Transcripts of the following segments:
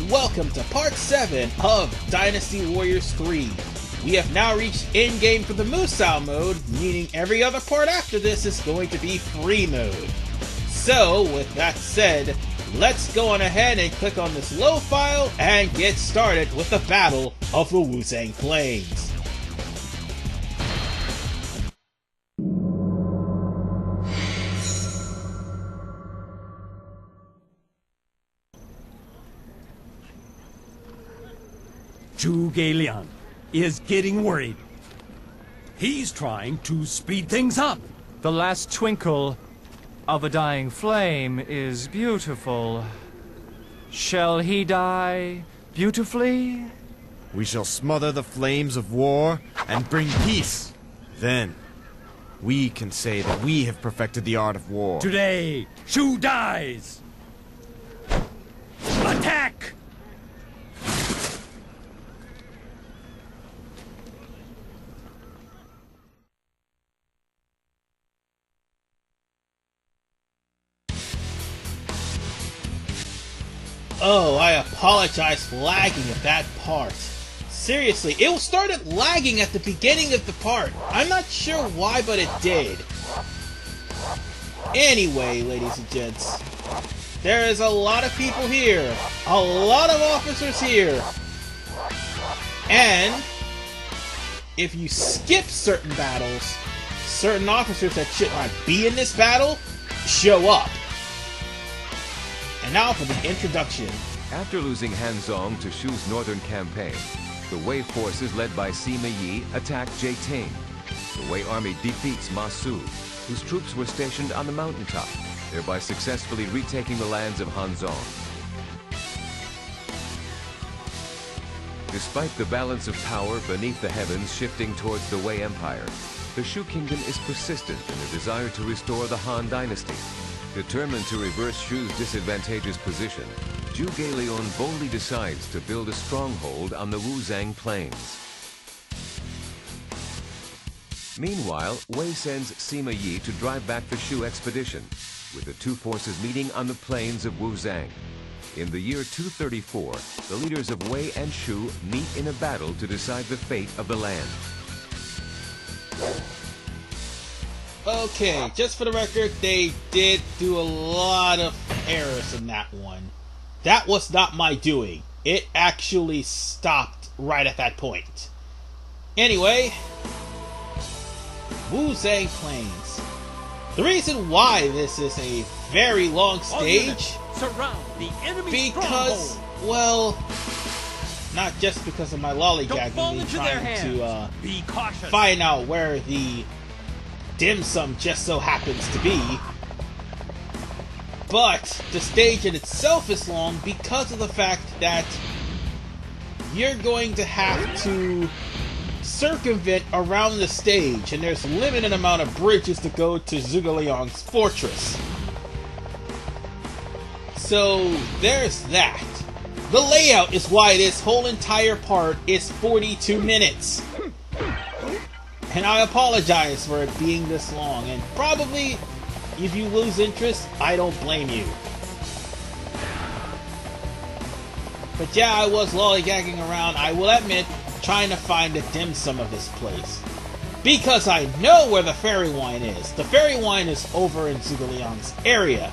welcome to part 7 of Dynasty Warriors 3. We have now reached in-game for the Musou mode, meaning every other part after this is going to be free mode. So, with that said, let's go on ahead and click on this low file and get started with the Battle of the Wu Zhang Plains. Zhuge Liang is getting worried. He's trying to speed things up. The last twinkle of a dying flame is beautiful. Shall he die beautifully? We shall smother the flames of war and bring peace. Then, we can say that we have perfected the art of war. Today, Shu dies. Attack! Oh, I apologize for lagging at that part. Seriously, it started lagging at the beginning of the part. I'm not sure why, but it did. Anyway, ladies and gents, there is a lot of people here. A lot of officers here. And if you skip certain battles, certain officers that should not be in this battle show up. And now for the introduction. After losing Hanzong to Shu's northern campaign, the Wei forces led by Sima Yi attack Jieting. The Wei army defeats Musou, whose troops were stationed on the mountaintop, thereby successfully retaking the lands of Hanzong. Despite the balance of power beneath the heavens shifting towards the Wei Empire, the Shu kingdom is persistent in the desire to restore the Han Dynasty. Determined to reverse Shu's disadvantageous position, Zhuge Liang boldly decides to build a stronghold on the Wu Zhang Plains. Meanwhile, Wei sends Sima Yi to drive back the Shu expedition, with the two forces meeting on the plains of Wu Zhang. In the year 234, the leaders of Wei and Shu meet in a battle to decide the fate of the land. Okay, just for the record, they did do a lot of errors in that one. That was not my doing. It actually stopped right at that point. Anyway, Wu Zhang Plains. The reason why this is a very long stage, Surround the enemy because, stronghold. well, not just because of my lollygagging me trying to Be cautious. find out where the dim sum just so happens to be, but the stage in itself is long because of the fact that you're going to have to circumvent around the stage, and there's a limited amount of bridges to go to Zhuge Liang's fortress. So there's that. The layout is why this whole entire part is 42 minutes. And I apologize for it being this long, and probably, if you lose interest, I don't blame you. But yeah, I was lollygagging around, I will admit, trying to find the dim sum of this place. Because I know where the fairy wine is. The fairy wine is over in Zhuge Liang's area.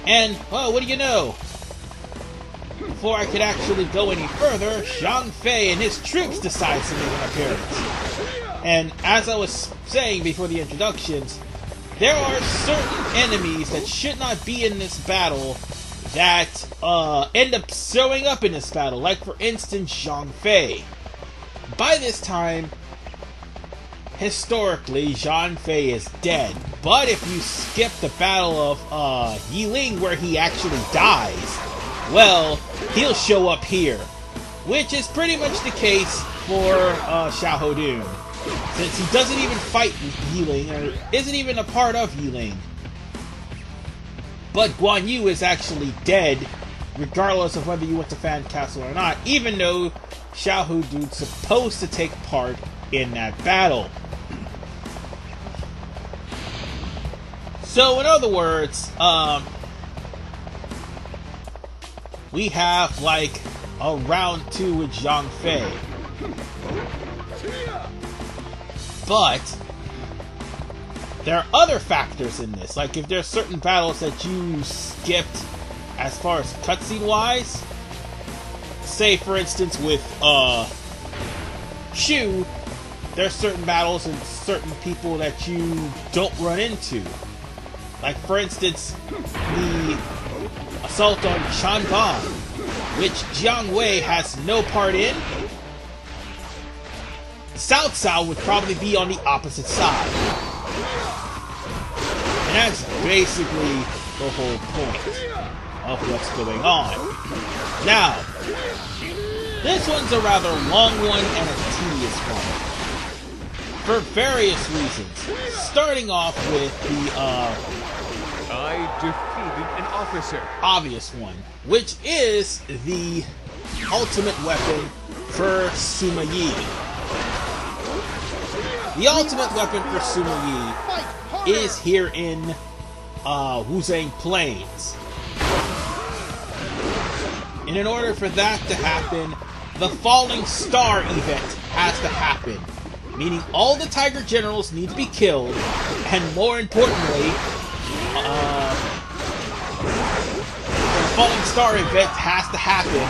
And, well, what do you know? Before I could actually go any further, Zhang Fei and his troops decide to make an appearance. And as I was saying before the introductions, there are certain enemies that should not be in this battle that end up showing up in this battle. Like, for instance, Zhang Fei. By this time, historically, Zhang Fei is dead. But if you skip the battle of Yiling, where he actually dies, well, he'll show up here, which is pretty much the case for Xiahou Dun, since he doesn't even fight Yiling, or isn't even a part of Yiling. But Guan Yu is actually dead, regardless of whether you went to Fan Castle or not, even though Xiahou Dun's supposed to take part in that battle. So, in other words, we have like a round 2 with Zhang Fei. But there are other factors in this, like if there's certain battles that you skipped as far as cutscene wise. Say for instance with Shu, there's certain battles and certain people that you don't run into. Like for instance, the assault on Zhang Bao, which Jiang Wei has no part in. Cao Cao would probably be on the opposite side. And that's basically the whole point of what's going on. Now, this one's a rather long one and a tedious one. For various reasons. Starting off with the, I defeated an officer. obvious one, which is the ultimate weapon for Sima Yi. The ultimate weapon for Sima Yi is here in Wu Zhang Plains. And in order for that to happen, the Falling Star event has to happen. Meaning all the Tiger Generals need to be killed, and more importantly, the Falling Star event has to happen,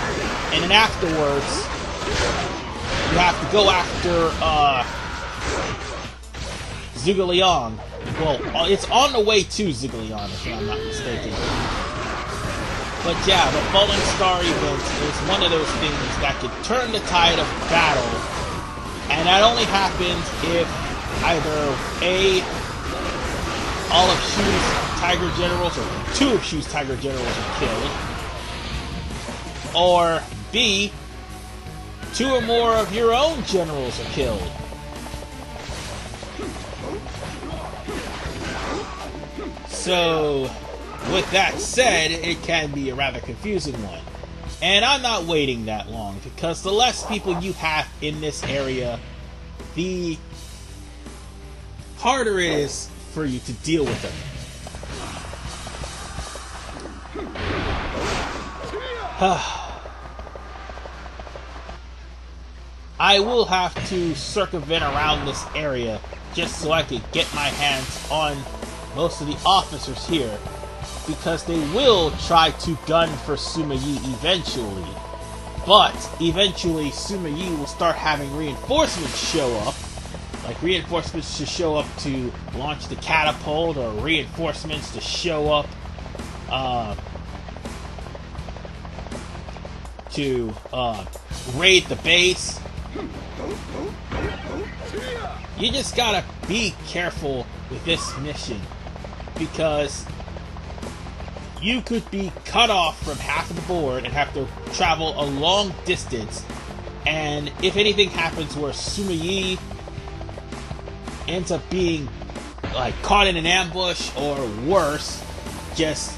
and then afterwards, you have to go after Zhuge Liang. Well, it's on the way to Zhuge Liang, if I'm not mistaken. But yeah, the Falling Star event is one of those things that could turn the tide of battle, and that only happens if either A, all of Shu's Tiger Generals, or 2 of Shu's Tiger Generals are killed, or B, 2 or more of your own generals are killed. So, with that said, it can be a rather confusing one. And I'm not waiting that long, because the less people you have in this area, the harder it is for you to deal with them. I will have to circumvent around this area just so I can get my hands on most of the officers here, because they will try to gun for Sima Yi eventually. But eventually Sima Yi will start having reinforcements show up, like reinforcements to show up to launch the catapult, or reinforcements to show up to raid the base. You just gotta be careful with this mission, because you could be cut off from half of the board and have to travel a long distance, and if anything happens where Sima Yi ends up being like caught in an ambush, or worse, just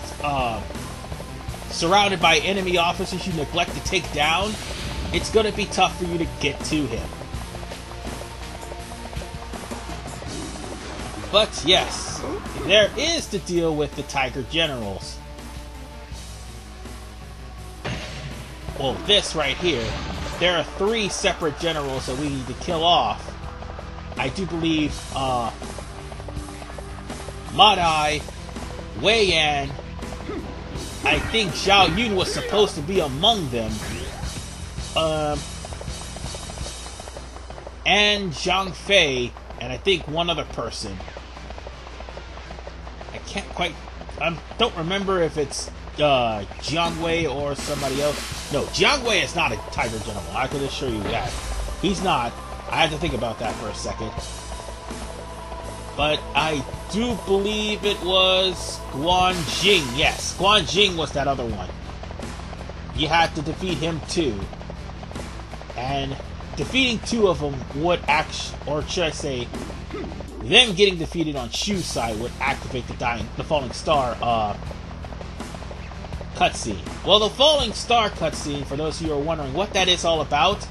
surrounded by enemy officers you neglect to take down, it's gonna be tough for you to get to him. But yes, there is to deal with the Tiger Generals. Well, this right here, there are 3 separate generals that we need to kill off. I do believe Madai, Wei and I think Xiahou Dun was supposed to be among them. And Zhang Fei, and I think one other person. I can't quite... I don't remember if it's Jiang Wei or somebody else. No, Jiang Wei is not a Tiger General. I can assure you that. He's not. I had to think about that for a second. But I do believe it was Guanjing. Yes, Guanjing was that other one. You had to defeat him too. And defeating 2 of them would or should I say, them getting defeated on Shu's side would activate the Falling Star cutscene. Well, the Falling Star cutscene, for those of you who are wondering what that is all about,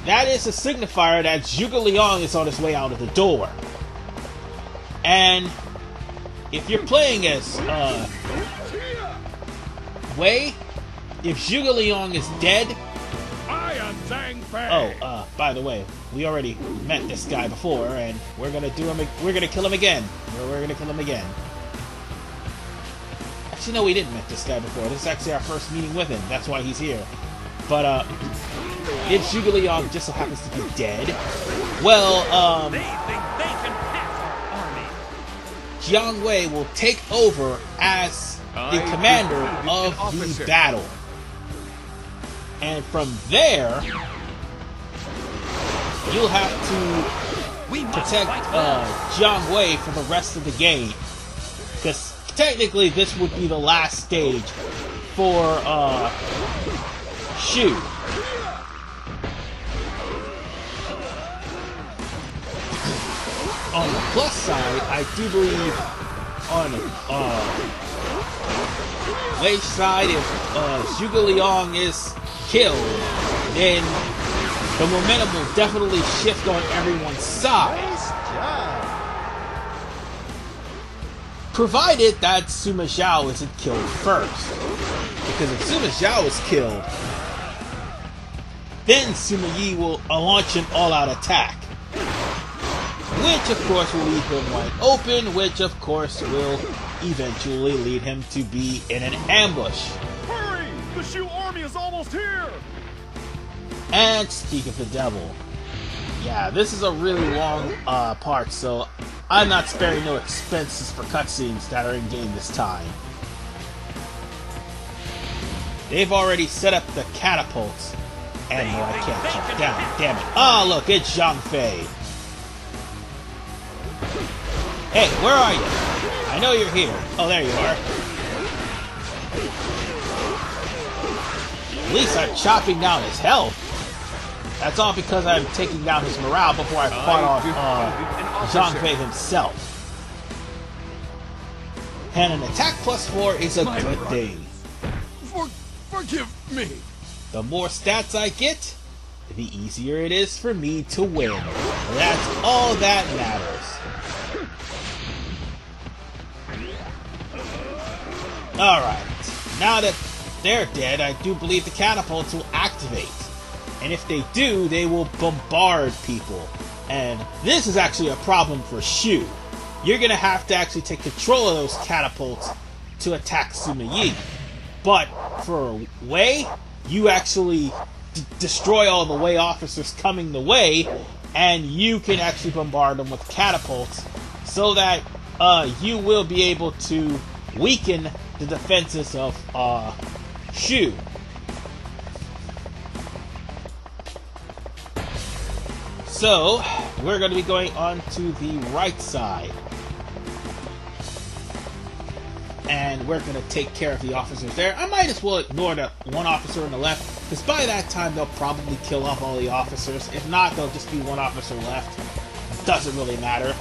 that is a signifier that Zhuge Liang is on his way out of the door. And if you're playing as Wei, if Zhuge Liang is dead... I am Zhang Fei. Oh, by the way, we already met this guy before, and we're gonna kill him again. We're gonna kill him again. Actually, no, we didn't met this guy before. This is actually our first meeting with him. That's why he's here. But, if Zhuge Liang just so happens to be dead, well, They think they can pass our army. Jiang Wei will take over as the commander of the battle. And from there, you'll have to protect Jiang Wei for the rest of the game. Because technically this would be the last stage for Shu. On the plus side, I do believe on Wei's side, if Zhuge Liang is killed, then the momentum will definitely shift on everyone's side. Provided that Sima Zhao isn't killed first. Because if Sima Zhao is killed, then Sima Yi will launch an all-out attack. Which, of course, will leave him wide open, which, of course, will eventually lead him to be in an ambush. Hurry! The Shu army is almost here! And speak of the devil. Yeah, this is a really long part, so I'm not sparing no expenses for cutscenes that are in-game this time. They've already set up the catapults. And no, I can't jump down, damn it. Oh, look, it's Zhang Fei. Hey, where are you? I know you're here. Oh, there you are. At least I'm chopping down his health. That's all because I'm taking down his morale before I fought off Zhang Fei himself. And an attack +4 is a good thing. Forgive me. The more stats I get, the easier it is for me to win. That's all that matters. Alright, now that they're dead, I do believe the catapults will activate. And if they do, they will bombard people. And this is actually a problem for Shu. You're going to have to actually take control of those catapults to attack Sima Yi. But for Wei, you actually destroy all the Wei officers coming the way, and you can actually bombard them with catapults, so that you will be able to weaken the defenses of Shu. So, we're going to be going on to the right side. And we're going to take care of the officers there. I might as well ignore the one officer on the left, because by that time they'll probably kill off all the officers. If not, there'll just be one officer left. Doesn't really matter.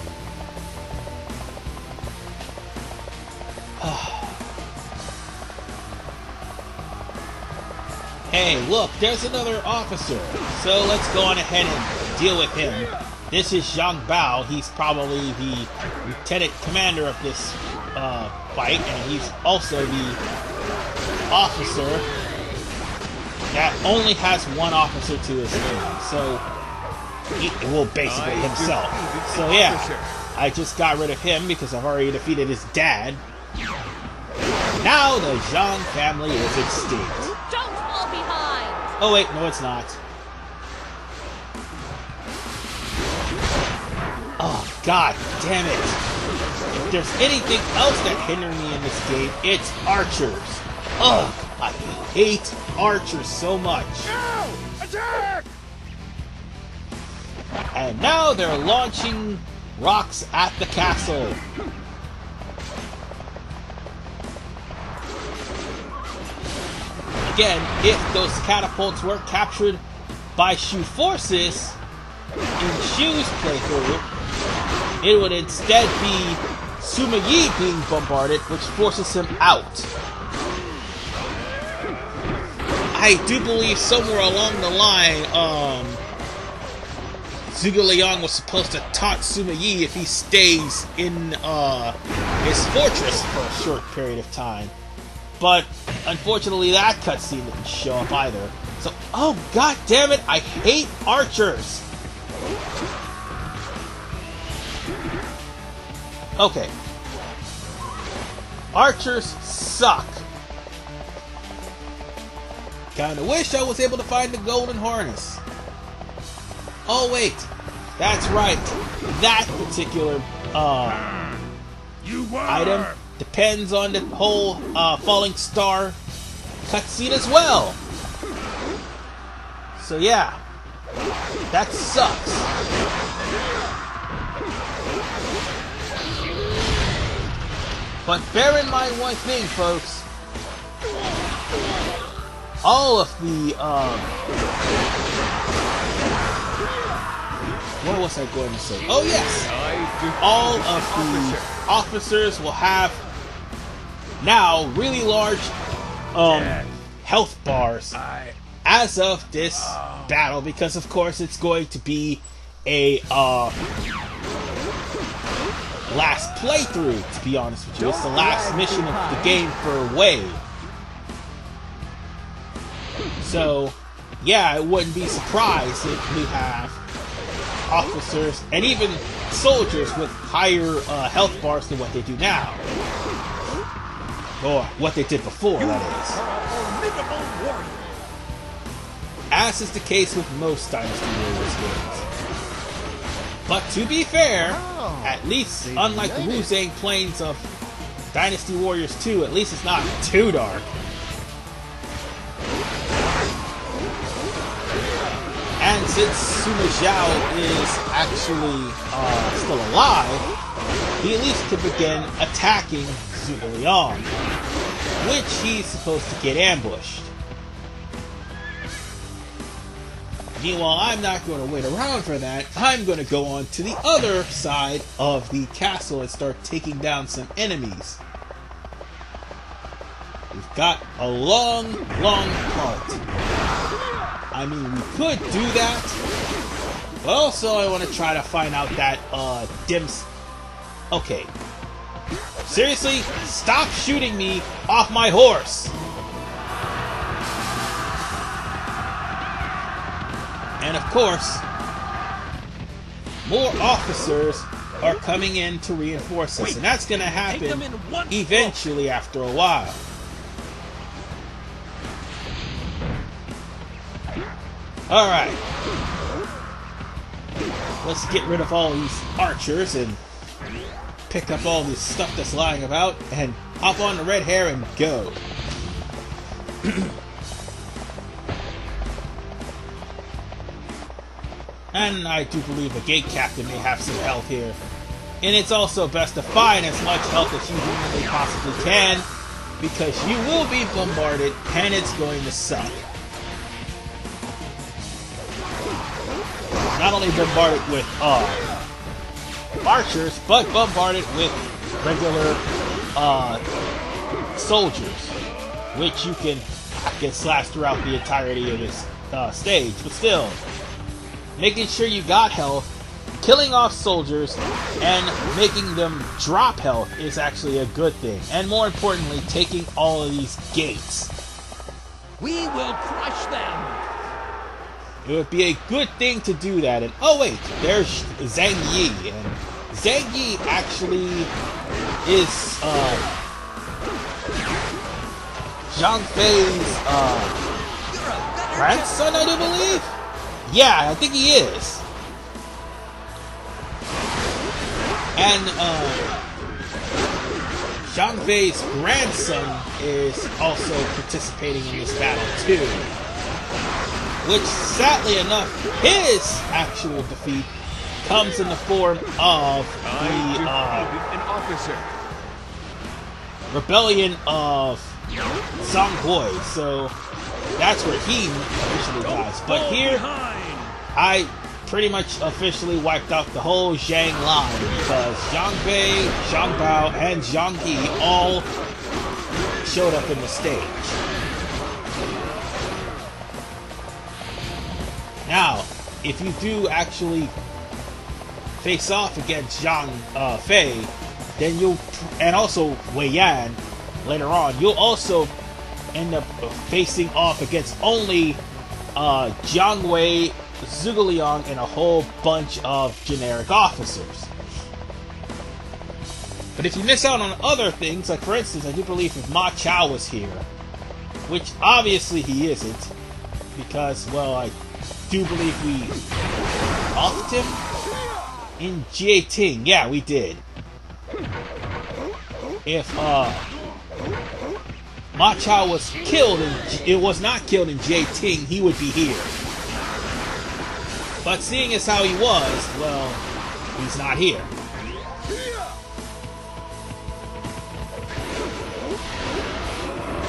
Hey, look, there's another officer. So let's go on ahead and deal with him. This is Zhang Bao. He's probably the lieutenant commander of this fight, and he's also the officer that only has one officer to his name. So, well, basically himself. So yeah, I just got rid of him because I've already defeated his dad. Now the Zhang family is extinct. Don't fall behind! Oh wait, no it's not. Oh god damn it. If there's anything else that hinders me in this game, it's archers. Ugh, I hate archers so much. No! Attack! And now they're launching rocks at the castle. Again, if those catapults were captured by Shu forces in Shu's playthrough, it would instead be Sima Yi being bombarded, which forces him out. I do believe somewhere along the line, Zhuge Liang was supposed to taunt Sima Yi if he stays in his fortress for a short period of time. But unfortunately, that cutscene didn't show up either. So, oh god damn it! I hate archers. Okay. Archers suck. Kinda wish I was able to find the golden harness. Oh wait, that's right. That particular item depends on the whole falling star cutscene as well. So yeah, that sucks. But bear in mind one thing, folks. All of the, what was I going to say? Oh yes! All of the officers will have now really large health bars as of this battle, because of course it's going to be a last playthrough, to be honest with you. It's the last mission of the game for Wei. So, yeah, I wouldn't be surprised if we have officers and even soldiers with higher health bars than what they do now. Or what they did before, that is. As is the case with most Dynasty Warriors games. But to be fair, at least unlike the Wu Zhang Plains of Dynasty Warriors 2, at least it's not too dark. And since Sima Yi is actually still alive, he at least can begin attacking Zhuge Liang, which he's supposed to get ambushed. Meanwhile, I'm not going to wait around for that. I'm going to go on to the other side of the castle and start taking down some enemies. We've got a long, long part. I mean, we could do that, but also I want to try to find out that, Okay. Seriously? Stop shooting me off my horse! And of course, more officers are coming in to reinforce us, and that's going to happen eventually after a while. Alright. Let's get rid of all these archers and pick up all this stuff that's lying about and hop on the red hare and go. And I do believe a gate captain may have some health here. And it's also best to find as much health as you humanly possibly can, because you will be bombarded and it's going to suck. Not only bombarded with archers, but bombarded with regular soldiers, which you can get slashed throughout the entirety of this stage. But still, making sure you got health, killing off soldiers, and making them drop health is actually a good thing. And more importantly, taking all of these gates. We will crush them! It would be a good thing to do that. And oh wait, there's Zhang Yi, and Zhang Yi actually is Zhang Fei's grandson, I do believe. Yeah, I think he is. And Zhang Fei's grandson is also participating in this battle too. Which, sadly enough, his actual defeat comes in the form of the rebellion of Zhang Hui. So that's where he officially dies. But here, I pretty much officially wiped out the whole Zhang line, because Zhang Bei, Zhang Bao, and Zhang Yi all showed up in the stage. Now, if you do actually face off against Zhang Fei, then you'll, and also Wei Yan, later on, you'll also end up facing off against only Jiang Wei, Zhuge Liang, and a whole bunch of generic officers. But if you miss out on other things, like for instance, I do believe if Ma Chao was here, which obviously he isn't, because, well, I do believe we offed him in Jieting. Yeah, we did. If Ma Chao was killed, it was not killed in Jieting, he would be here. But seeing as how he was, well, he's not here.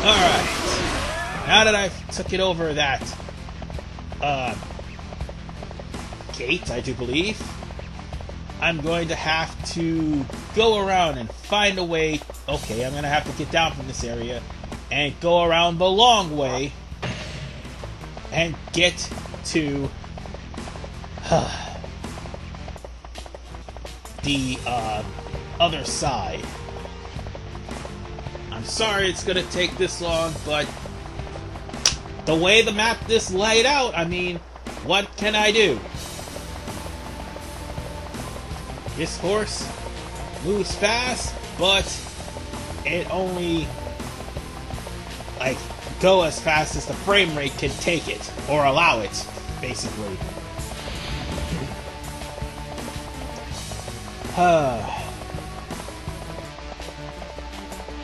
Alright. Now that I've took it over that gate, I do believe, I'm going to have to go around and find a way. Okay, I'm going to have to get down from this area and go around the long way and get to the other side. I'm sorry it's going to take this long, but the way the map is laid out, I mean, what can I do? This horse moves fast, but it only go as fast as the frame rate can take it, or allow it, basically.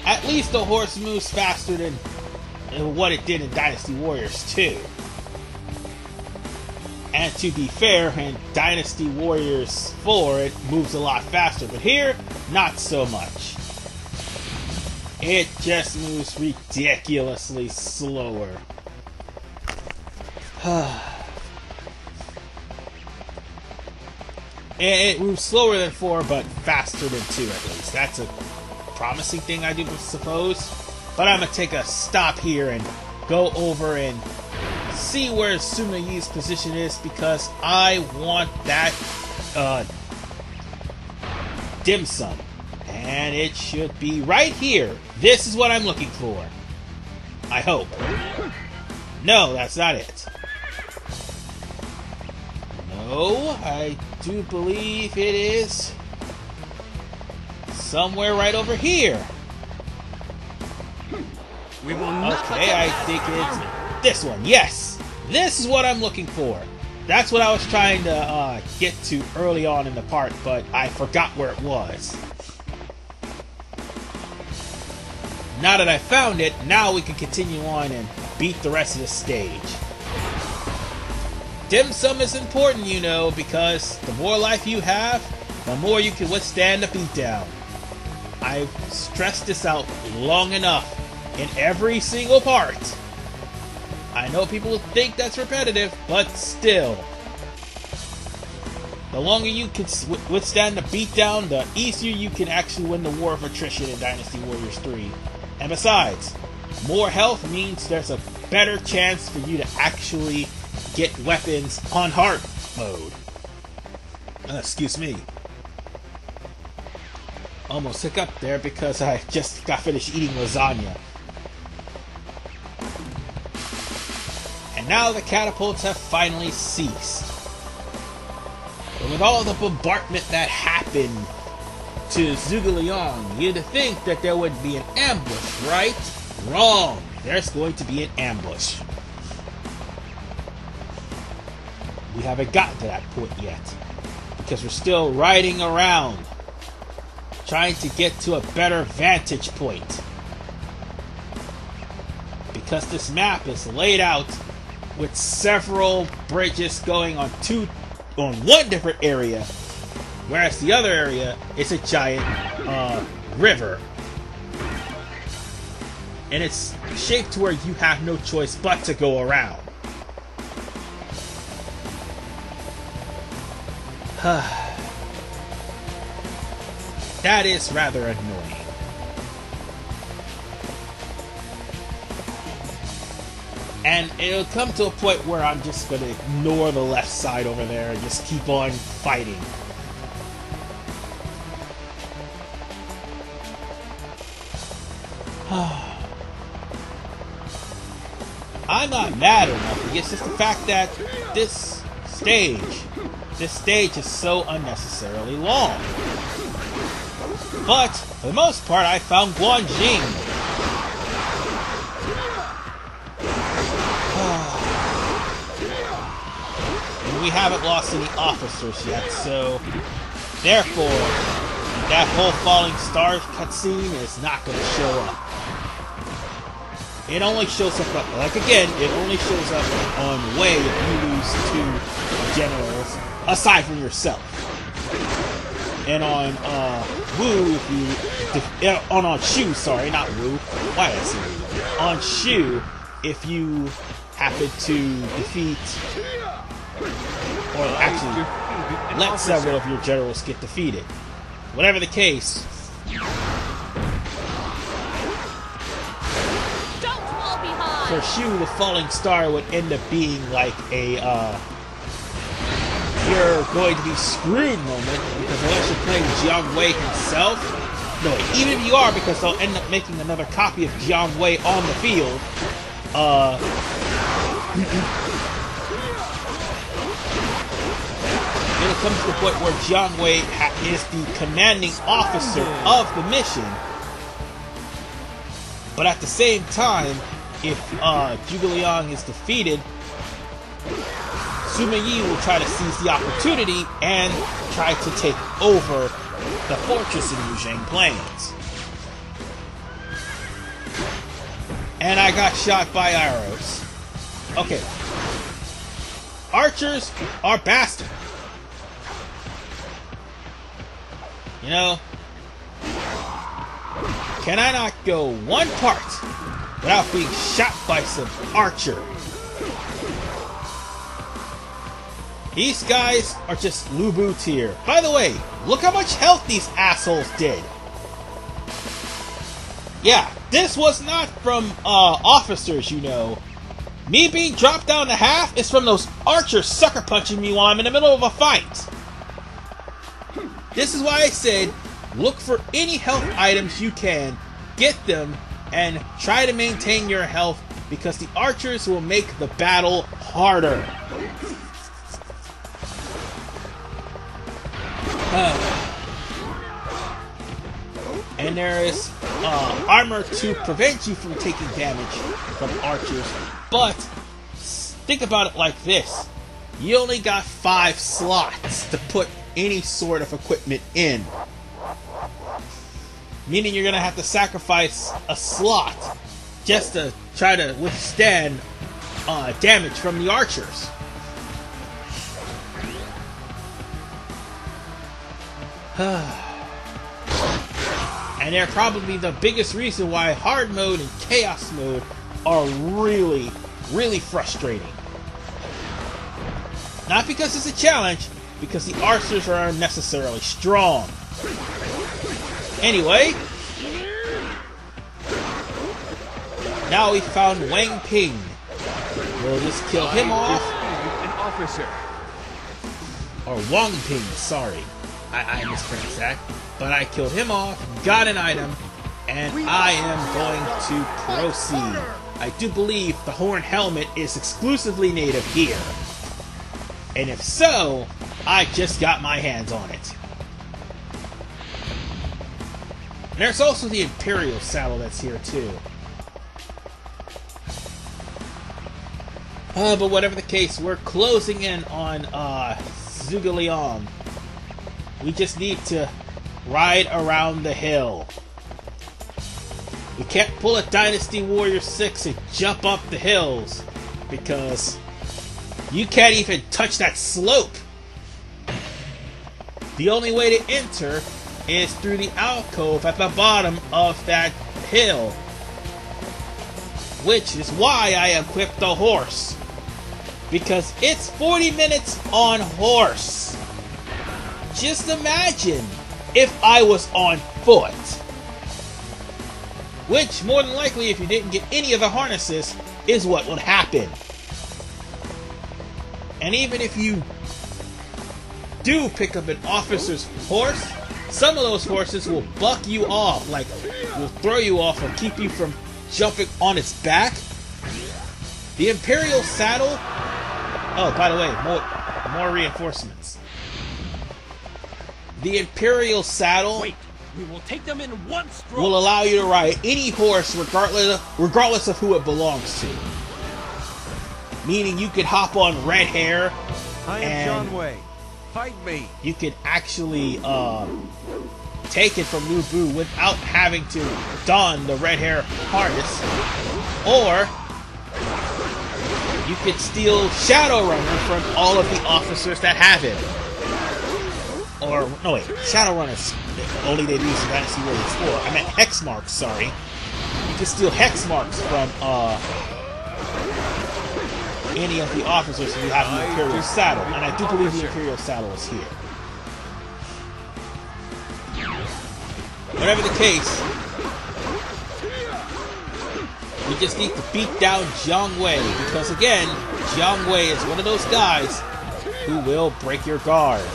At least the horse moves faster than what it did in Dynasty Warriors 2. And to be fair, in Dynasty Warriors 4, it moves a lot faster, but here, not so much. It just moves ridiculously slower. It moves slower than 4, but faster than 2 at least. That's a promising thing, I do suppose. But I'm going to take a stop here and go over and see where Sima Yi's position is, because I want that dim sum. And it should be right here. This is what I'm looking for. I hope. No, that's not it. No, I do believe it is somewhere right over here. We will not. Okay, I think it's this one. Yes, this is what I'm looking for. That's what I was trying to get to early on in the part, but I forgot where it was. Now that I found it, now we can continue on and beat the rest of the stage. Dim sum is important, you know, because the more life you have, the more you can withstand a beatdown. I've stressed this out long enough in every single part. I know people think that's repetitive, but still. The longer you can withstand the beatdown, the easier you can actually win the War of Attrition in Dynasty Warriors 3. And besides, more health means there's a better chance for you to actually get weapons on hard mode. Excuse me. Almost hiccuped there because I just got finished eating lasagna. And now the catapults have finally ceased. But with all the bombardment that happened to Zhuge Liang, you'd think that there would be an ambush, right? Wrong. There's going to be an ambush. We haven't gotten to that point yet, because we're still riding around, trying to get to a better vantage point. Because this map is laid out with several bridges going on one different area, whereas the other area is a giant river. And it's shaped to where you have no choice but to go around. That is rather annoying. And it'll come to a point where I'm just going to ignore the left side over there and just keep on fighting. I'm not mad or nothing. It's just the fact that this stage is so unnecessarily long. But for the most part, I found Guanjing. And we haven't lost any officers yet, so therefore, that whole falling star cutscene is not going to show up. It only shows up, like again, it only shows up on Wei if you lose 2 generals, aside from yourself. And on Wu, if you... on Shu, sorry, not Wu. Why did I say Wu? On Shu, if you happen to defeat... Or actually, let several of your generals get defeated. Whatever the case... For Shu, the falling star would end up being like a, you're going to be screwed moment, because unless you're playing Zhang Wei himself, no, even if you are, because they'll end up making another copy of Zhang Wei on the field, it'll come to the point where Zhang Wei is the commanding officer of the mission, but at the same time, if Zhuge Liang is defeated, Sima Yi will try to seize the opportunity and try to take over the fortress in Wu Zhang Plains. And I got shot by arrows. Okay. Archers are bastards. You know, can I not go one part without being shot by some archer? These guys are just Lubu tier. By the way, look how much health these assholes did. Yeah, this was not from officers, you know. Me being dropped down to half is from those archers sucker punching me while I'm in the middle of a fight. This is why I said, look for any health items you can, get them, and try to maintain your health, because the archers will make the battle harder. And there is armor to prevent you from taking damage from archers, but think about it like this. You only got 5 slots to put any sort of equipment in. Meaning you're going to have to sacrifice a slot just to try to withstand damage from the archers. And they're probably the biggest reason why hard mode and chaos mode are really, really frustrating. Not because it's a challenge, because the archers are unnecessarily strong. Anyway, now we found Wang Ping. We'll just kill him off. An officer. Or Wang Ping, sorry. I mispronounced that. But I killed him off, got an item, and I am going to proceed. I do believe the horn helmet is exclusively native here. And if so, I just got my hands on it. And there's also the Imperial saddle that's here too. But whatever the case, we're closing in on Zhuge Liang. We just need to ride around the hill. We can't pull a Dynasty Warrior 6 and jump up the hills, because you can't even touch that slope. The only way to enter is through the alcove at the bottom of that hill, which is why I equipped the horse, because it's 40 minutes on horse. Just imagine if I was on foot. Which, more than likely, if you didn't get any of the harnesses, is what would happen. And even if you do pick up an officer's horse, some of those horses will buck you off, like will throw you off or keep you from jumping on its back. The Imperial saddle. Oh, by the way, more reinforcements. The Imperial saddle. Wait, we will take them in one stroke. Will allow you to ride any horse regardless of who it belongs to. Meaning you could hop on Red Hair. I am Zhang Wei. Fight me. You could actually take it from Liu Bei without having to don the Red Hair harness. Or you could steal Shadowrunner from all of the officers that have him. Or, no wait, Shadowrunners only they use in Dynasty Warriors 4. I meant Hex Marks, sorry. You can steal Hex Marks from any of the officers if you have the Imperial saddle. And I do believe the Imperial saddle is here. Whatever the case, we just need to beat down Zhang Wei, because again, Zhang Wei is one of those guys who will break your guard.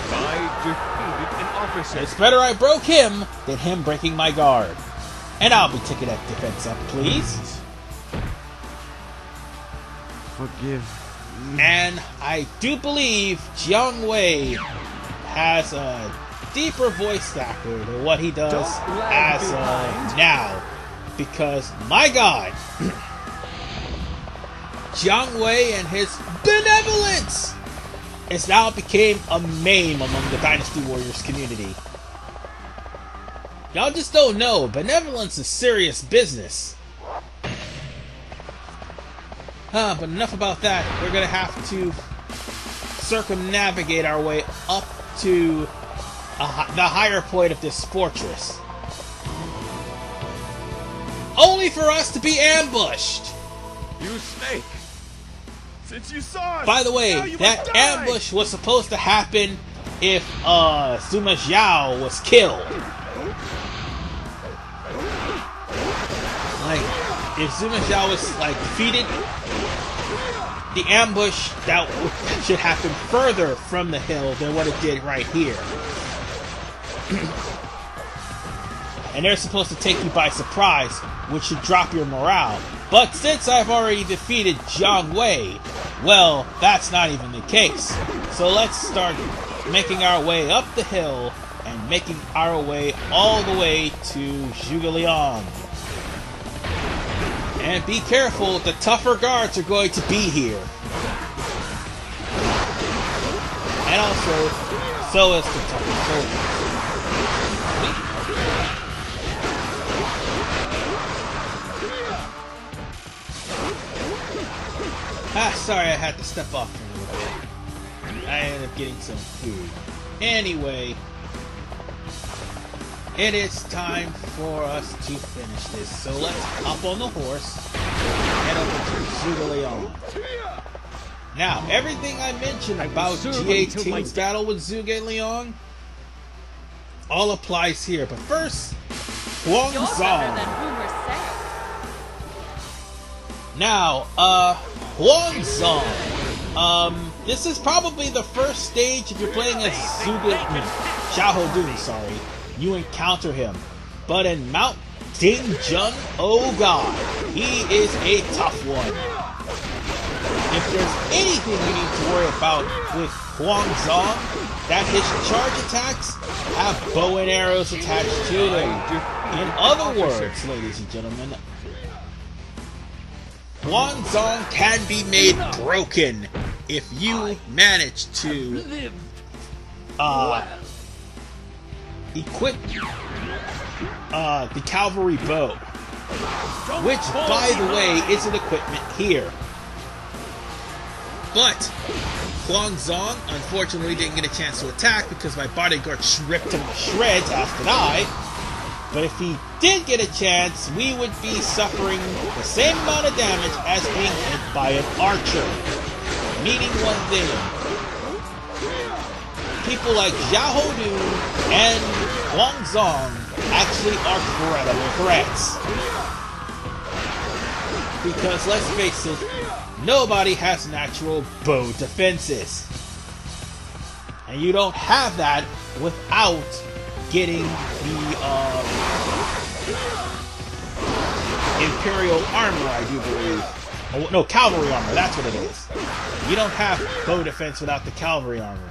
I defeated an officer. It's better I broke him than him breaking my guard. And I'll be taking that defense up, please. Forgive me. And I do believe Zhang Wei has a deeper voice actor than what he does as of now. Because, my God, Zhang Wei and his benevolence has now became a meme among the Dynasty Warriors community. Y'all just don't know, benevolence is serious business. But enough about that. We're gonna have to circumnavigate our way up to the higher point of this fortress. Only for us to be ambushed! You snake! Since you saw us, by the way, now you that must die. ambush was supposed to happen if Sima Zhao was killed. Like, if Sima Zhao was like defeated, the ambush that should happen further from the hill than what it did right here. And they're supposed to take you by surprise, which should drop your morale. But since I've already defeated Zhang Wei, well, that's not even the case. So let's start making our way up the hill and making our way all the way to Zhuge Liang. And be careful, the tougher guards are going to be here. And also, so is the tougher soldiers. Sorry, I had to step off for a little bit. I ended up getting some food. Anyway, it is time for us to finish this. So let's hop on the horse and head over to Zhuge Liang. Now, everything I mentioned about G18's battle with Zhuge Liang all applies here. But first, Huang Zhang. Now, Huang Zhang. This is probably the first stage if you're playing as Xiahou Dun, sorry. You encounter him. But in Mount Dingjun, oh god, he is a tough one. If there's anything you need to worry about with Huang Zhang, that his charge attacks have bow and arrows attached to them. In other words, ladies and gentlemen, Huang Zhang can be made broken if you manage to equip the cavalry bow, which, by the way, is an equipment here. But Huang Zhang unfortunately didn't get a chance to attack because my bodyguard ripped him to shreds, as did I. But if he did get a chance, we would be suffering the same amount of damage as being hit by an archer. Meaning one thing. People like Xiahou Dun and Huang Zhang actually are credible threats. Because let's face it, nobody has natural bow defenses. And you don't have that without getting the Imperial armor, I do believe. Oh, no, cavalry armor, that's what it is. You don't have bow defense without the cavalry armor.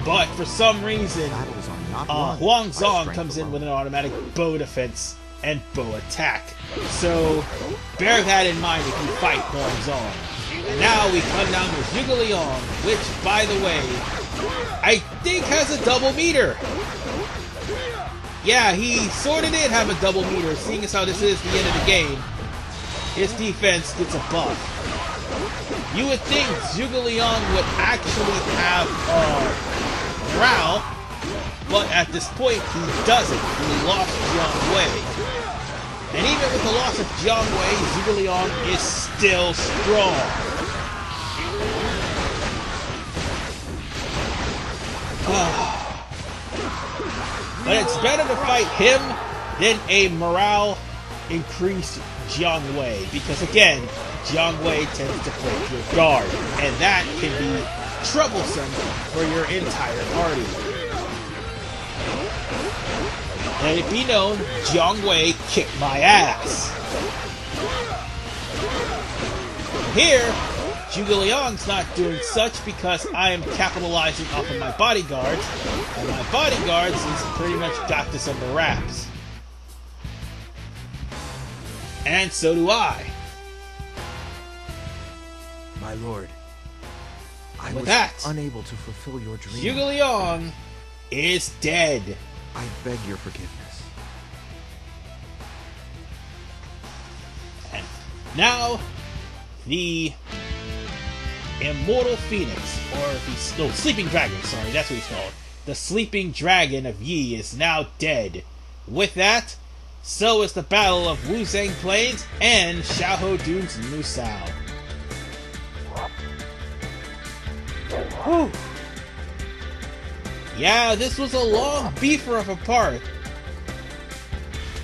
But for some reason, Huang Zong comes in with an automatic bow defense and bow attack. So bear that in mind if you fight Huang Zong. And now we come down to Zhuge Liang, which, by the way, I think has a double meter. Yeah, he sort of did have a double meter, seeing as how this is the end of the game. His defense gets a buff. You would think Zhuge Liang would actually have morale, but at this point he doesn't. He lost Jiang Wei. And even with the loss of Jiang Wei, Zhuge Liang is still strong. But it's better to fight him than a morale increased Jiang Wei, because again, Jiang Wei tends to break your guard, and that can be troublesome for your entire party. Let it be known, Jiang Wei kicked my ass. Here, Zhuge Liang's not doing such because I am capitalizing off of my bodyguards, and my bodyguards has pretty much got this under wraps. And so do I. My lord, I was unable to fulfill your dream. Zhuge Liang is dead. I beg your forgiveness. And now, the Immortal Phoenix, or the Sleeping Dragon, sorry, that's what he's called. The Sleeping Dragon of Yi is now dead. With that, so is the Battle of Wu Zhang Plains and Xiahou Dun's Musou. Whew. Yeah, this was a long beefer of a part.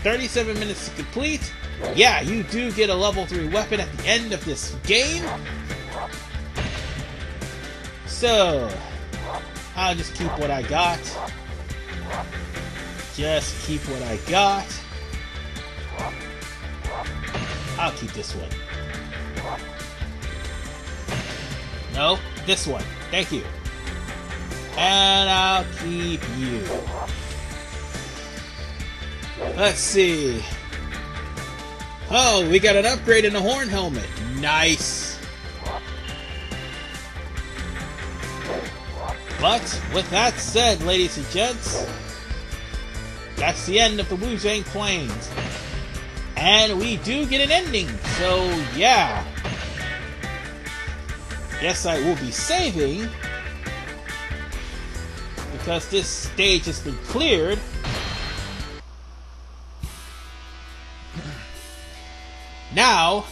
37 minutes to complete. Yeah, you do get a level 3 weapon at the end of this game. So, I'll just keep what I got. Just keep what I got. I'll keep this one. No, this one. Thank you. And I'll keep you. Let's see. Oh, we got an upgrade in the horn helmet. Nice. But, with that said, ladies and gents, that's the end of the Wu Zhang Plains. And we do get an ending, so yeah. Yes, I will be saving, because this stage has been cleared. Now,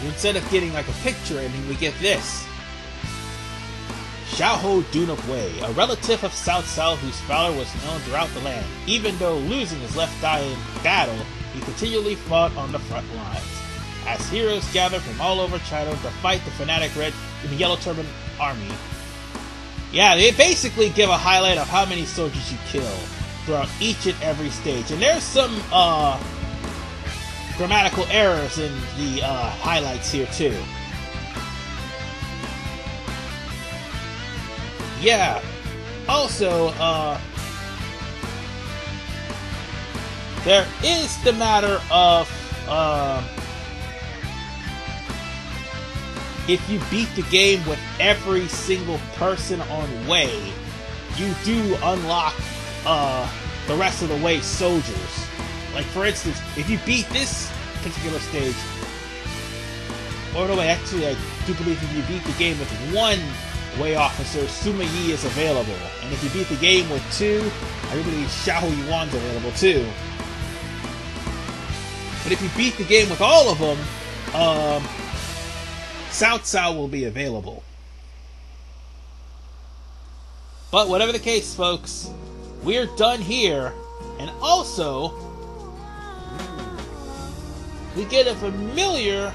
instead of getting like a picture ending, we get this. Xiahou Dun of Wei, a relative of Cao Cao whose valor was known throughout the land. Even though losing his left eye in battle, he continually fought on the front lines. As heroes gather from all over China to fight the fanatic red in the Yellow Turban army. Yeah, they basically give a highlight of how many soldiers you kill throughout each and every stage. And there's some grammatical errors in the highlights here too. Yeah. Also, there is the matter of if you beat the game with every single person on Wei, you do unlock the rest of the Wei soldiers. Like, for instance, if you beat this particular stage, or no, actually, I do believe if you beat the game with one Wei officer, Sima Yi is available. And if you beat the game with two, I do believe Xiahou Yuan's available too. But if you beat the game with all of them, Cao Cao will be available. But whatever the case, folks, we're done here. And also, we get a familiar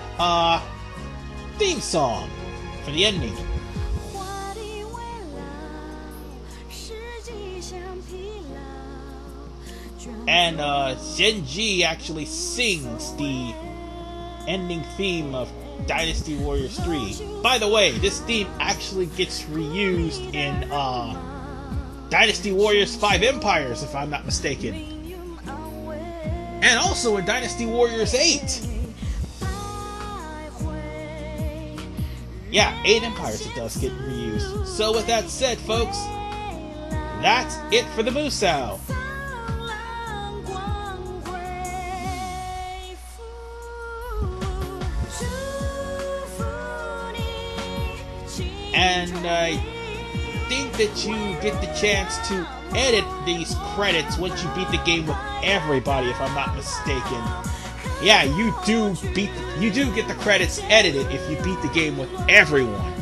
theme song for the ending. and Zenji actually sings the ending theme of Dynasty Warriors 3. By the way, this theme actually gets reused in Dynasty Warriors 5 Empires, if I'm not mistaken. And also in Dynasty Warriors 8. Yeah, 8 Empires it does get reused. So with that said, folks, that's it for the Musou. And I think that you get the chance to edit these credits once you beat the game with everybody, if I'm not mistaken. Yeah, you do get the credits edited if you beat the game with everyone.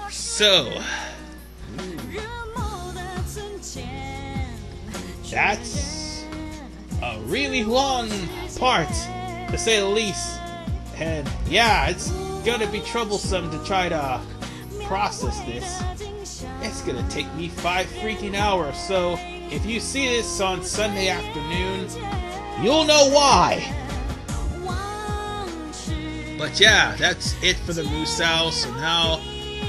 So that's a really long part, to say the least. And yeah, it's gonna be troublesome to try to process this. It's gonna take me 5 freaking hours, so if you see this on Sunday afternoon, you'll know why. But yeah, that's it for the Musou, so now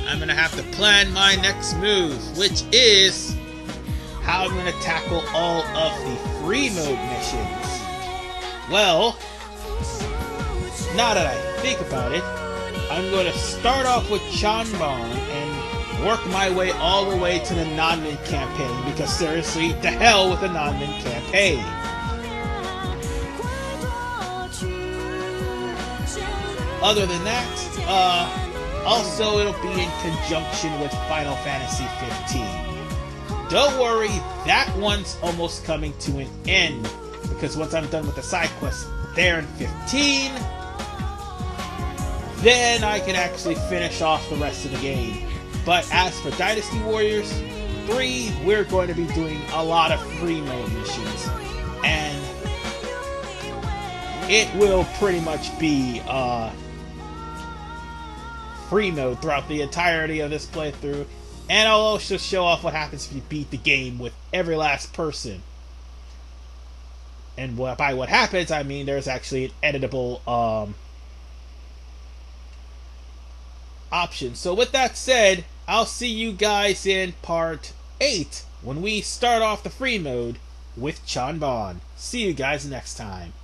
I'm gonna have to plan my next move, which is how I'm gonna tackle all of the free mode missions. Well, now that I think about it, I'm going to start off with Chanban and work my way all the way to the non-min campaign, because seriously, the hell with the non-min campaign. Other than that, also it'll be in conjunction with Final Fantasy 15. Don't worry, that one's almost coming to an end, because once I'm done with the side quest there in 15, then I can actually finish off the rest of the game. But as for Dynasty Warriors 3, we're going to be doing a lot of free mode missions, and it will pretty much be free mode throughout the entirety of this playthrough. And I'll also show off what happens if you beat the game with every last person. And by what happens, I mean there's actually an editable option. So with that said, I'll see you guys in part 8 when we start off the free mode with Chanban. See you guys next time.